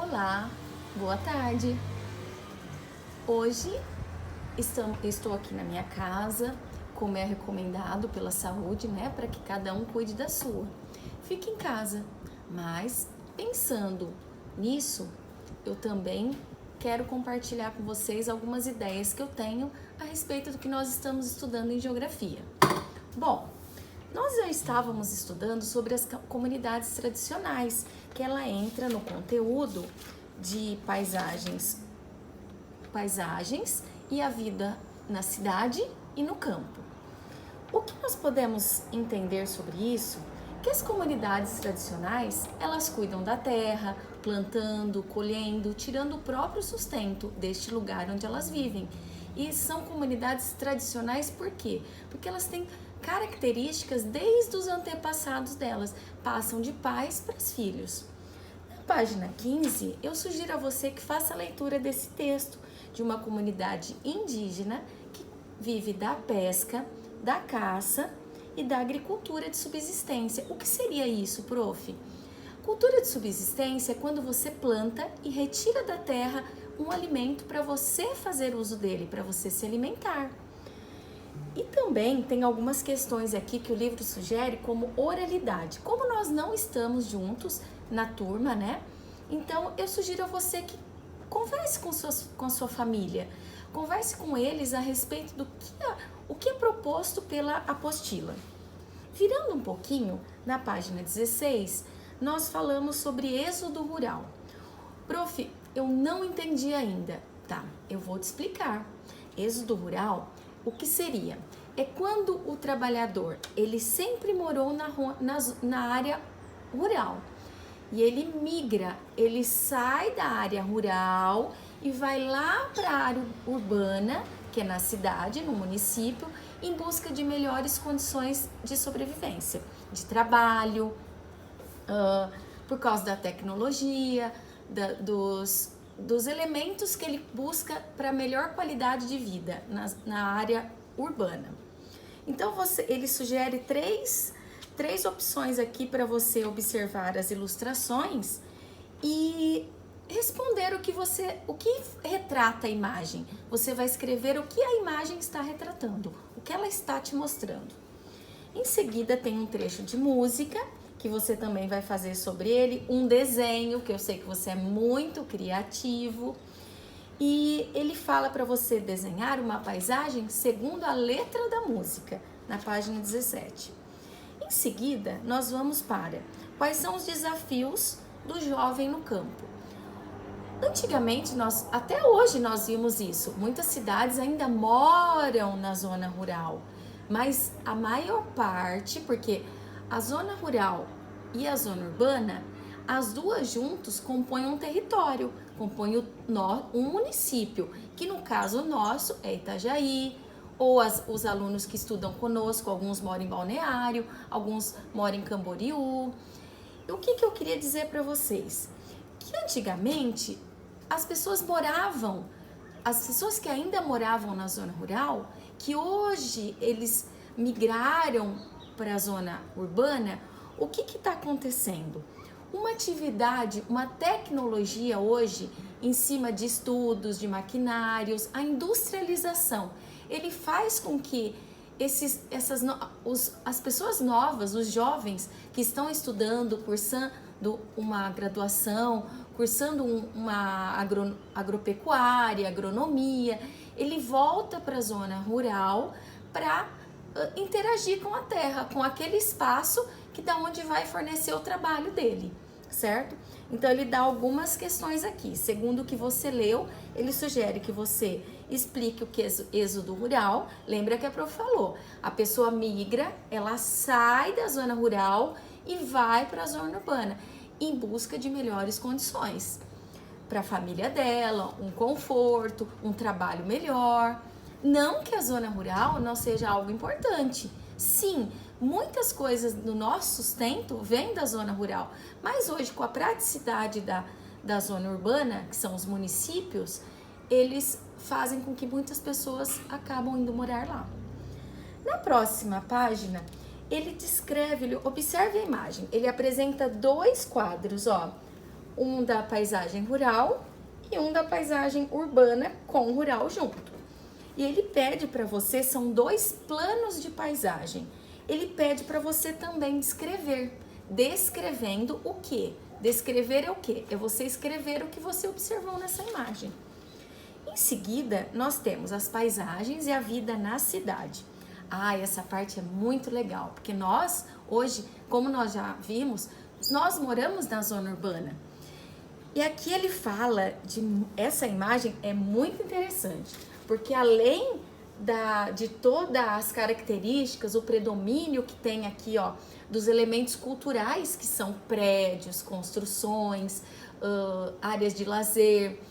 Olá, boa tarde. Hoje estou aqui na minha casa, como é recomendado pela saúde, né? Para que cada um cuide da sua. Fique em casa, mas pensando nisso, eu também quero compartilhar com vocês algumas ideias que eu tenho a respeito do que nós estamos estudando em geografia. Bom, nós já estávamos estudando sobre as comunidades tradicionais, que ela entra no conteúdo de paisagens e a vida na cidade e no campo. O que nós podemos entender sobre isso? Que as comunidades tradicionais, elas cuidam da terra, plantando, colhendo, tirando o próprio sustento deste lugar onde elas vivem. E são comunidades tradicionais por quê? Porque elas têm características desde os antepassados delas, passam de pais para os filhos. Na página 15, eu sugiro a você que faça a leitura desse texto de uma comunidade indígena que vive da pesca, da caça e da agricultura de subsistência. O que seria isso, prof? Cultura de subsistência é quando você planta e retira da terra um alimento para você fazer uso dele, para você se alimentar. E também tem algumas questões aqui que o livro sugere como oralidade. Como nós não estamos juntos na turma, né? Então eu sugiro a você que converse com sua família, converse com eles a respeito do que é proposto pela apostila. Virando um pouquinho, na página 16, nós falamos sobre êxodo rural. Prof, eu não entendi ainda. Tá, eu vou te explicar. Êxodo rural, o que seria? É quando o trabalhador, ele sempre morou na área rural e ele migra, ele sai da área rural e vai lá para a área urbana, que é na cidade, no município, em busca de melhores condições de sobrevivência, de trabalho, por causa da tecnologia, dos elementos que ele busca para melhor qualidade de vida na área urbana. Então ele sugere três opções aqui para você observar as ilustrações e responder o que retrata a imagem. Você vai escrever o que a imagem está retratando, o que ela está te mostrando. Em seguida tem um trecho de música que você também vai fazer sobre ele, um desenho, que eu sei que você é muito criativo, e ele fala para você desenhar uma paisagem segundo a letra da música, na página 17. Em seguida, nós vamos para quais são os desafios do jovem no campo. Antigamente, até hoje nós vimos isso, muitas cidades ainda moram na zona rural, mas a maior parte, porque a zona rural e a zona urbana, as duas juntos compõem um território, compõem um município, que no caso nosso é Itajaí, ou os alunos que estudam conosco, alguns moram em Balneário, alguns moram em Camboriú. E o que eu queria dizer para vocês? Que antigamente as pessoas que ainda moravam na zona rural, que hoje eles migraram para a zona urbana, o que está acontecendo? Uma atividade, uma tecnologia hoje em cima de estudos, de maquinários, a industrialização, ele faz com que as pessoas novas, os jovens que estão estudando, cursando uma graduação, cursando uma agropecuária, agronomia, ele volta para a zona rural para interagir com a terra, com aquele espaço que da onde vai fornecer o trabalho dele, certo? Então ele dá algumas questões aqui. Segundo o que você leu, ele sugere que você explique o que é êxodo rural. Lembra que a prof falou, a pessoa migra, ela sai da zona rural e vai para a zona urbana em busca de melhores condições para a família dela, um conforto, um trabalho melhor. Não que a zona rural não seja algo importante. Sim, muitas coisas do nosso sustento vêm da zona rural, mas hoje com a praticidade da zona urbana, que são os municípios, eles fazem com que muitas pessoas acabam indo morar lá. Na próxima página, ele descreve, observe a imagem, ele apresenta dois quadros, ó. um da paisagem rural e um da paisagem urbana com rural junto. E ele pede para você, são 2 planos de paisagem. Ele pede para você também descrever. Descrevendo o quê? Descrever é o quê? É você escrever o que você observou nessa imagem. Em seguida, nós temos as paisagens e a vida na cidade. Essa parte é muito legal, porque nós, hoje, como nós já vimos, nós moramos na zona urbana. E aqui ele fala essa imagem é muito interessante, porque além de todas as características, o predomínio que tem aqui, ó, dos elementos culturais, que são prédios, construções, áreas de lazer,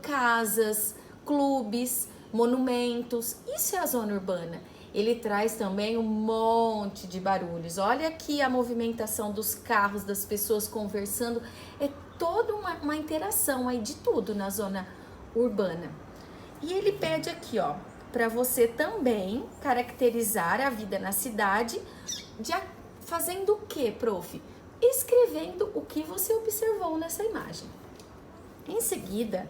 casas, clubes, monumentos, isso é a zona urbana. Ele traz também um monte de barulhos. Olha aqui a movimentação dos carros, das pessoas conversando, é toda uma interação aí de tudo na zona urbana. E ele pede aqui, ó, para você também caracterizar a vida na cidade, fazendo o que, prof? Escrevendo o que você observou nessa imagem. Em seguida,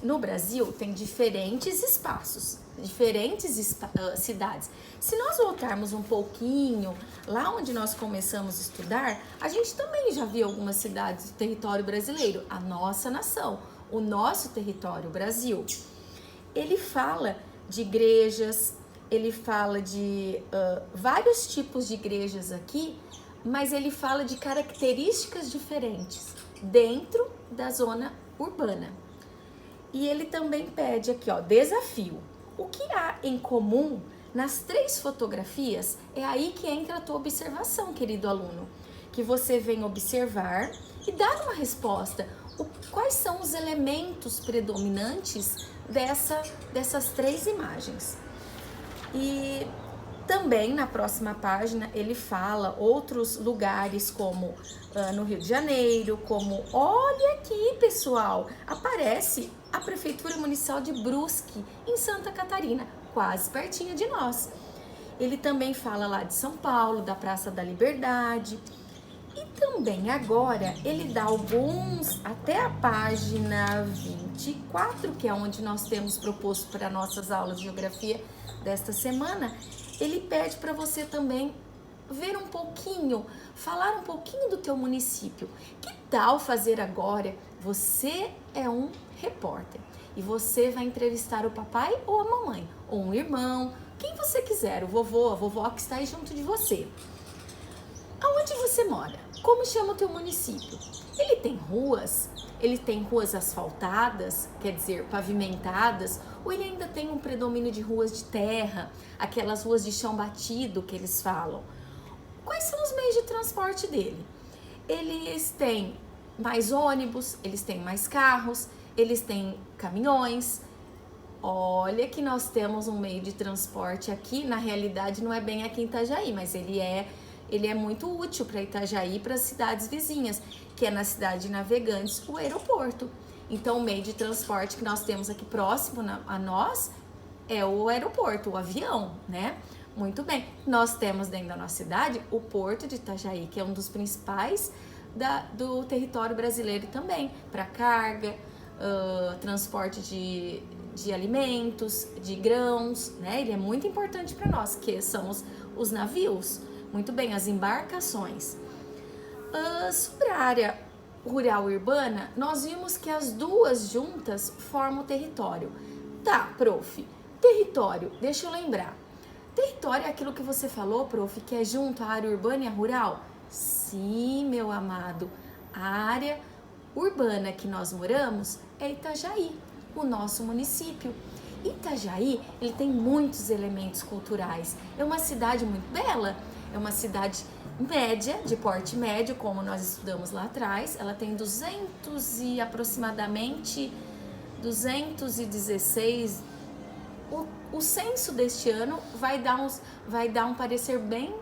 no Brasil tem diferentes espaços, diferentes cidades. Se nós voltarmos um pouquinho lá onde nós começamos a estudar, a gente também já viu algumas cidades do território brasileiro, a nossa nação, o nosso território, o Brasil. Ele fala de igrejas, ele fala de vários tipos de igrejas aqui, mas ele fala de características diferentes dentro da zona urbana. E ele também pede aqui, ó, desafio. O que há em comum nas 3 fotografias? É aí que entra a tua observação, querido aluno, que você vem observar e dar uma resposta. Quais são os elementos predominantes dessas 3 imagens? E também na próxima página ele fala outros lugares como no Rio de Janeiro, como, olha aqui pessoal, aparece a Prefeitura Municipal de Brusque, em Santa Catarina, quase pertinho de nós. Ele também fala lá de São Paulo, da Praça da Liberdade. E também agora ele dá alguns, até a página 24, que é onde nós temos proposto para nossas aulas de geografia desta semana, ele pede para você também ver um pouquinho, falar um pouquinho do teu município. Que tal fazer agora? Você é um repórter e você vai entrevistar o papai ou a mamãe, ou um irmão, quem você quiser, o vovô, a vovó que está aí junto de você. Aonde você mora? Como chama o teu município? Ele tem ruas? Ele tem ruas asfaltadas, quer dizer, pavimentadas? Ou ele ainda tem um predomínio de ruas de terra, aquelas ruas de chão batido que eles falam? Quais são os meios de transporte dele? Eles têm mais ônibus, eles têm mais carros, eles têm caminhões. Olha que nós temos um meio de transporte aqui, na realidade não é bem aqui em Itajaí, mas ele é muito útil para Itajaí e para as cidades vizinhas, que é na cidade de Navegantes, o aeroporto. Então, o meio de transporte que nós temos aqui próximo a nós é o aeroporto, o avião, né? Muito bem. Nós temos dentro da nossa cidade o Porto de Itajaí, que é um dos principais do território brasileiro também, para carga, transporte de alimentos, de grãos, né? Ele é muito importante para nós, que são os navios. Muito bem, as embarcações. Sobre a área rural e urbana, nós vimos que as duas juntas formam o território. Tá, prof, território, deixa eu lembrar. Território é aquilo que você falou, prof, que é junto à área urbana e a rural? Sim, meu amado, a área urbana que nós moramos é Itajaí, o nosso município. Itajaí, ele tem muitos elementos culturais, é uma cidade muito bela, é uma cidade média, de porte médio, como nós estudamos lá atrás. Ela tem aproximadamente 216. O censo deste ano vai dar um parecer bem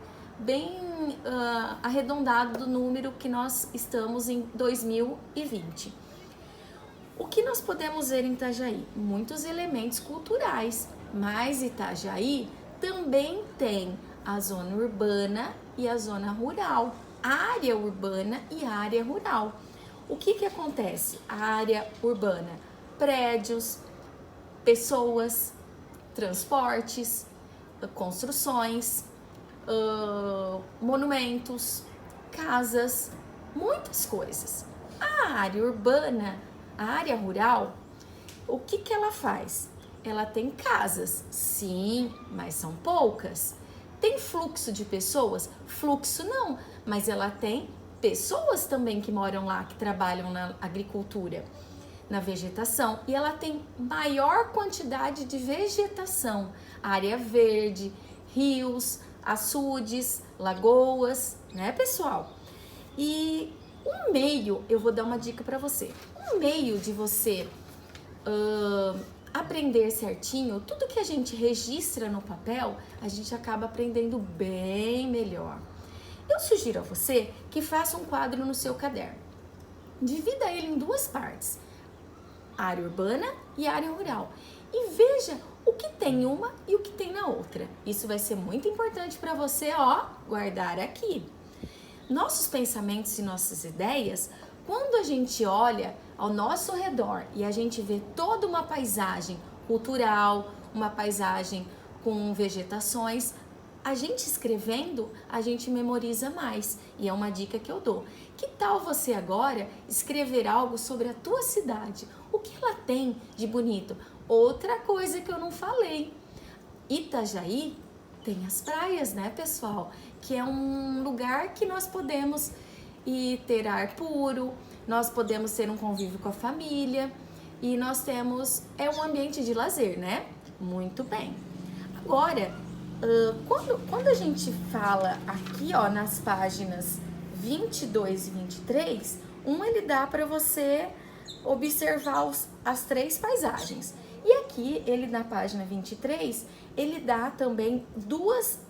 arredondado do número que nós estamos em 2020. O que nós podemos ver em Itajaí? Muitos elementos culturais, mas Itajaí também tem a zona urbana e a zona rural, a área urbana e a área rural. O que acontece? A área urbana, prédios, pessoas, transportes, construções, monumentos, casas, muitas coisas. A área urbana, a área rural, o que ela faz? Ela tem casas, sim, mas são poucas. Tem fluxo de pessoas? Fluxo não, mas ela tem pessoas também que moram lá, que trabalham na agricultura, na vegetação, e ela tem maior quantidade de vegetação, área verde, rios, açudes, lagoas, né, pessoal? E um meio, eu vou dar uma dica para você, um meio de você aprender certinho, tudo que a gente registra no papel, a gente acaba aprendendo bem melhor. Eu sugiro a você que faça um quadro no seu caderno. Divida ele em duas partes, área urbana e área rural. E veja o que tem uma e o que tem na outra. Isso vai ser muito importante para você, guardar aqui. Nossos pensamentos e nossas ideias, quando a gente olha ao nosso redor e a gente vê toda uma paisagem cultural, uma paisagem com vegetações, a gente escrevendo, a gente memoriza mais. E é uma dica que eu dou. Que tal você agora escrever algo sobre a tua cidade? O que ela tem de bonito? Outra coisa que eu não falei. Itajaí tem as praias, né, pessoal? Que é um lugar que nós podemos ir ter ar puro, nós podemos ter um convívio com a família e nós temos, um ambiente de lazer, né? Muito bem. Agora, quando a gente fala aqui, nas páginas 22 e 23, ele dá para você observar as três paisagens. E aqui, ele na página 23, ele dá também duas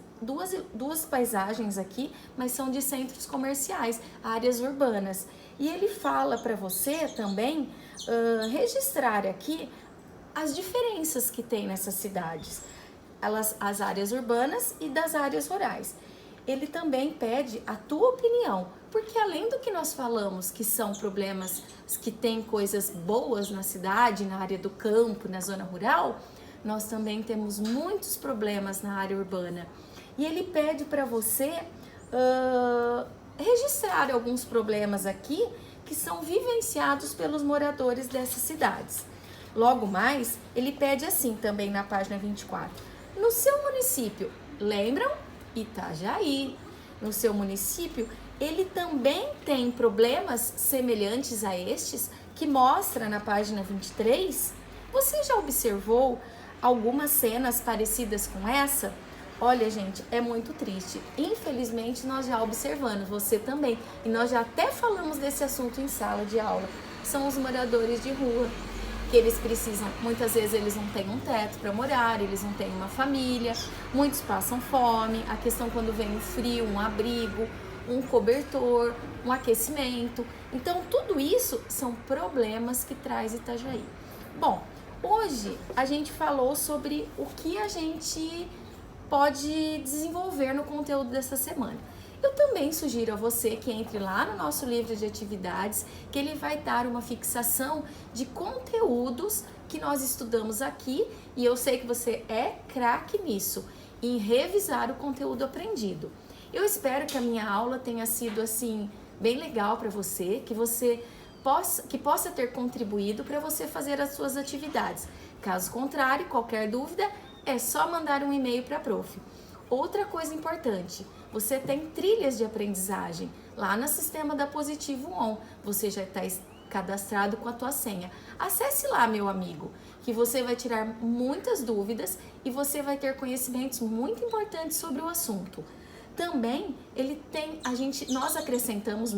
paisagens aqui, mas são de centros comerciais, áreas urbanas. E ele fala para você também registrar aqui as diferenças que tem nessas cidades, as áreas urbanas e das áreas rurais. Ele também pede a tua opinião, porque além do que nós falamos que são problemas, que tem coisas boas na cidade, na área do campo, na zona rural, nós também temos muitos problemas na área urbana. E ele pede para você registrar alguns problemas aqui que são vivenciados pelos moradores dessas cidades. Logo mais, ele pede assim também na página 24. No seu município, lembram? Itajaí. No seu município, ele também tem problemas semelhantes a estes que mostra na página 23. Você já observou algumas cenas parecidas com essa? Olha, gente, é muito triste. Infelizmente, nós já observamos, você também. E nós já até falamos desse assunto em sala de aula. São os moradores de rua, que eles precisam, muitas vezes eles não têm um teto para morar, eles não têm uma família, muitos passam fome. A questão quando vem o frio, um abrigo, um cobertor, um aquecimento. Então, tudo isso são problemas que traz Itajaí. Bom, hoje a gente falou sobre o que a gente pode desenvolver no conteúdo dessa semana. Eu também sugiro a você que entre lá no nosso livro de atividades, que ele vai dar uma fixação de conteúdos que nós estudamos aqui, e eu sei que você é craque nisso, em revisar o conteúdo aprendido. Eu espero que a minha aula tenha sido assim bem legal para você, que possa ter contribuído para você fazer as suas atividades. Caso contrário, qualquer dúvida, é só mandar um e-mail para a prof. Outra coisa importante, você tem trilhas de aprendizagem lá no sistema da Positivo On. Você já está cadastrado com a tua senha. Acesse lá, meu amigo, que você vai tirar muitas dúvidas e você vai ter conhecimentos muito importantes sobre o assunto. Também nós acrescentamos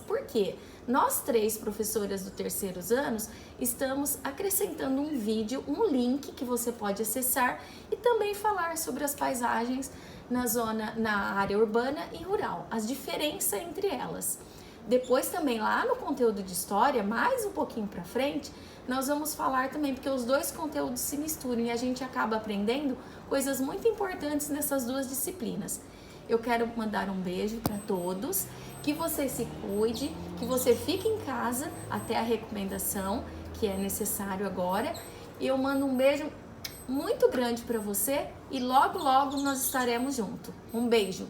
por quê? Nós 3 professoras do terceiros anos estamos acrescentando um vídeo, um link que você pode acessar e também falar sobre as paisagens na área urbana e rural, as diferenças entre elas. Depois também lá no conteúdo de história, mais um pouquinho para frente, nós vamos falar também, porque os dois conteúdos se misturam e a gente acaba aprendendo coisas muito importantes nessas duas disciplinas. Eu quero mandar um beijo para todos, que você se cuide, que você fique em casa até a recomendação, que é necessário agora. E eu mando um beijo muito grande para você e logo, logo nós estaremos juntos. Um beijo!